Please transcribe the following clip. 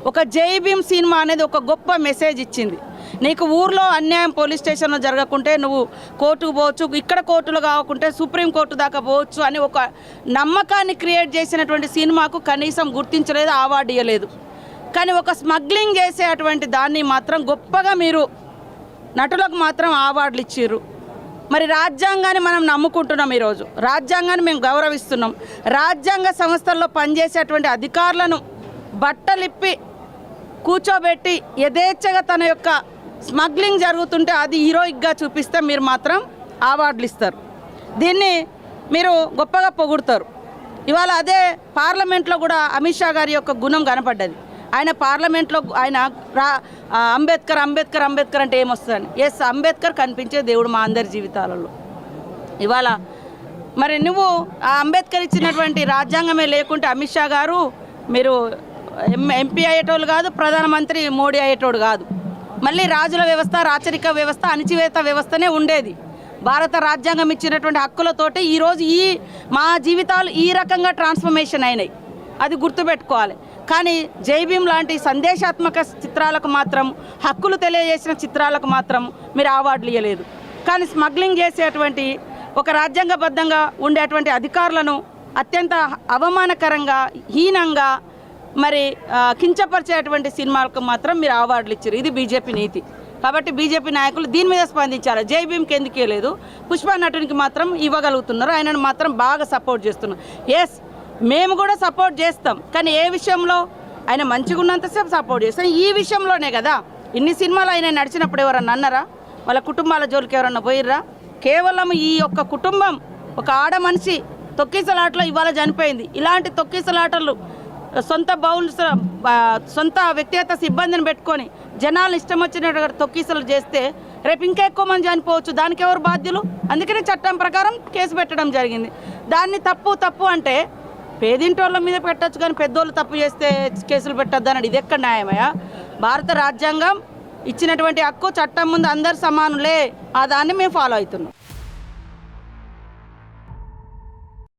ఒక జై భీమ్ సినిమా అనేది ఒక గొప్ప మెసేజ్ ఇచ్చింది. నీకు ఊర్లో అన్యాయం పోలీస్ స్టేషన్లో జరగకుంటే నువ్వు కోర్టుకు పోవచ్చు, ఇక్కడ కోర్టులో కాకుంటే సుప్రీంకోర్టు దాకా పోవచ్చు అని ఒక నమ్మకాన్ని క్రియేట్ చేసినటువంటి సినిమాకు కనీసం గుర్తించలేదు, అవార్డు ఇవ్వలేదు. కానీ ఒక స్మగ్లింగ్ చేసేటువంటి దాన్ని మాత్రం గొప్పగా మీరు నటులకు మాత్రం అవార్డులు ఇచ్చిర్రు. మరి రాజ్యాంగాన్ని మనం నమ్ముకుంటున్నాం, ఈరోజు రాజ్యాంగాన్ని మేము గౌరవిస్తున్నాం. రాజ్యాంగ సంస్థల్లో పనిచేసేటువంటి అధికారులను బట్టలిప్పి కూర్చోబెట్టి యథేచ్ఛగా తన యొక్క స్మగ్లింగ్ జరుగుతుంటే అది హీరోయిక్గా చూపిస్తే మీరు మాత్రం అవార్డులు ఇస్తారు, దీన్ని మీరు గొప్పగా పొగుడతారు. ఇవాళ అదే పార్లమెంట్లో కూడా అమిత్ షా గారి యొక్క గుణం కనపడ్డది. ఆయన పార్లమెంట్లో ఆయన అంబేద్కర్ అంబేద్కర్ అంబేద్కర్ అంటే ఏమొస్తుందని, ఎస్ అంబేద్కర్ కనిపించే దేవుడు మా అందరి జీవితాలలో. ఇవాళ మరి నువ్వు ఆ అంబేద్కర్ ఇచ్చినటువంటి రాజ్యాంగమే లేకుంటే అమిత్ షా గారు మీరు ఎంపీ అయ్యేటోళ్ళు కాదు, ప్రధానమంత్రి మోడీ అయ్యేటోడు కాదు. మళ్ళీ రాజుల వ్యవస్థ, రాచరిక వ్యవస్థ, అణిచివేత వ్యవస్థనే ఉండేది. భారత రాజ్యాంగం ఇచ్చినటువంటి హక్కులతోటి ఈరోజు మా జీవితాలు ఈ రకంగా ట్రాన్స్ఫర్మేషన్ అయినాయి, అది గుర్తుపెట్టుకోవాలి. కానీ జై భీమ్ లాంటి సందేశాత్మక చిత్రాలకు మాత్రం, హక్కులు తెలియజేసిన చిత్రాలకు మాత్రం మీరు అవార్డులు ఇవ్వలేదు. కానీ స్మగ్లింగ్ చేసేటువంటి ఒక రాజ్యాంగబద్ధంగా ఉండేటువంటి అధికారులను అత్యంత అవమానకరంగా, హీనంగా మరి కించపరిచేటువంటి సినిమాలకు మాత్రం మీరు అవార్డులు ఇచ్చారు. ఇది బీజేపీ నీతి. కాబట్టి బీజేపీ నాయకులు దీని మీద స్పందించారు. జై భీమ్కి ఎందుకు ఇవ్వలేదు, పుష్ప నటునికి మాత్రం ఇవ్వగలుగుతున్నారు, ఆయనను మాత్రం బాగా సపోర్ట్ చేస్తున్నారు. ఎస్ మేము కూడా సపోర్ట్ చేస్తాం, కానీ ఏ విషయంలో ఆయన మంచిగా ఉన్నంతసేపు సపోర్ట్ చేస్తాం. ఈ విషయంలోనే కదా ఇన్ని సినిమాలు ఆయన నడిచినప్పుడు ఎవరన్నా అన్నారా, వాళ్ళ కుటుంబాల జోలికి ఎవరన్నా పోయిర్రా? కేవలం ఈ యొక్క కుటుంబం, ఒక ఆడ మనిషి తొక్కిసలాటలో ఇవాళ చనిపోయింది. ఇలాంటి తొక్కిసలాటలు సొంత వ్యక్తిగత సిబ్బందిని పెట్టుకొని జనాలు ఇష్టం వచ్చినట్టు తొక్కిసలు చేస్తే రేపు ఇంకా ఎక్కువ మంది చనిపోవచ్చు. దానికి ఎవరు బాధ్యులు? అందుకనే చట్టం ప్రకారం కేసు పెట్టడం జరిగింది. దాన్ని తప్పు అంటే పేదింటోళ్ళ మీద పెట్టచ్చు, కానీ పెద్దోళ్ళు తప్పు చేస్తే కేసులు పెట్టద్దు అన్నాడు. ఇది ఎక్కడ న్యాయమయ్యా? భారత రాజ్యాంగం ఇచ్చినటువంటి హక్కు, చట్టం ముందు అందరు సమానులే, ఆ దాన్ని మేము ఫాలో అవుతున్నాం.